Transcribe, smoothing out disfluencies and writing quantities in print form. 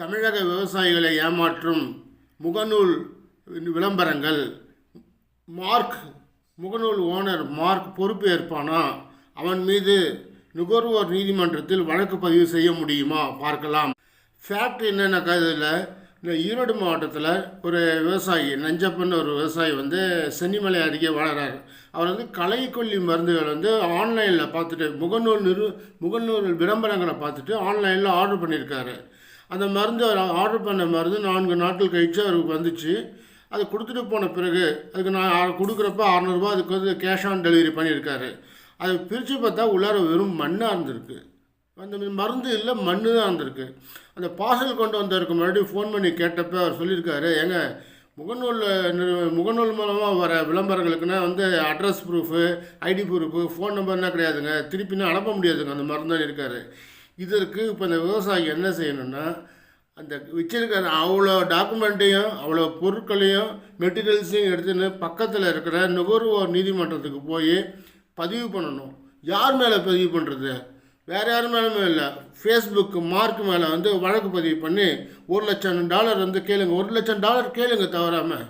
தமிழக விவசாயிகளை ஏமாற்றும் முகநூல் விளம்பரங்கள். முகநூல் ஓனர் மார்க் பொறுப்பு ஏற்பானா? அவன் மீது நுகர்வோர் நீதிமன்றத்தில் வழக்கு பதிவு செய்ய முடியுமா? பார்க்கலாம். ஃபேக்ட் என்னென்னாக்கா, இதில் இந்த ஈரோடு மாவட்டத்தில் ஒரு விவசாயி நஞ்சப்பன் ஒரு விவசாயி சென்னிமலை அருகே வாழறாரு. அவர் களைக்கொல்லி மருந்துகள் ஆன்லைனில் பார்த்துட்டு முகநூல் விளம்பரங்களை பார்த்துட்டு ஆன்லைனில் ஆர்டர் பண்ணியிருக்காரு. அந்த மருந்து அவர் ஆர்டர் பண்ண மருந்து 4 நாட்கள் கழித்து அவருக்கு வந்துச்சு. அது கொடுத்துட்டு போன பிறகு அதுக்கு நான் கொடுக்குறப்ப 600 ரூபா அதுக்கு கேஷ் ஆன் டெலிவரி பண்ணியிருக்காரு. அது பிரித்து பார்த்தா உள்ளார வெறும் மண்ணாக இருந்திருக்கு. அந்த மருந்து இல்லை, மண்ணு தான் இருந்திருக்கு. அந்த பார்சல் கொண்டு வந்தவருக்கு மறுபடியும் ஃபோன் பண்ணி கேட்டப்போ அவர் சொல்லியிருக்காரு, ஏங்க முகநூல் மூலமாக வர விளம்பரங்களுக்குன்னா address proof, ID proof, phone நம்பர்னால் கிடையாதுங்க, திருப்பினா அனுப்ப முடியாதுங்க, அந்த மருந்து தான் இருக்கார். இதற்கு இப்போ இந்த விவசாயி என்ன செய்யணும்னா, அந்த வச்சிருக்கிற அவ்வளோ டாக்குமெண்ட்டையும் அவ்வளோ பொருட்களையும் மெட்டீரியல்ஸையும் எடுத்துன்னு பக்கத்தில் இருக்கிற நுகர்வோர் நீதிமன்றத்துக்கு போய் பதிவு பண்ணணும். யார் மேலே பதிவு பண்ணுறது? வேறு யார் மேலுமே இல்லை, ஃபேஸ்புக்கு மார்க் மேலே வழக்கு பதிவு பண்ணி $1,00,000 கேளுங்க. $1,00,000 கேளுங்க தவறாமல்.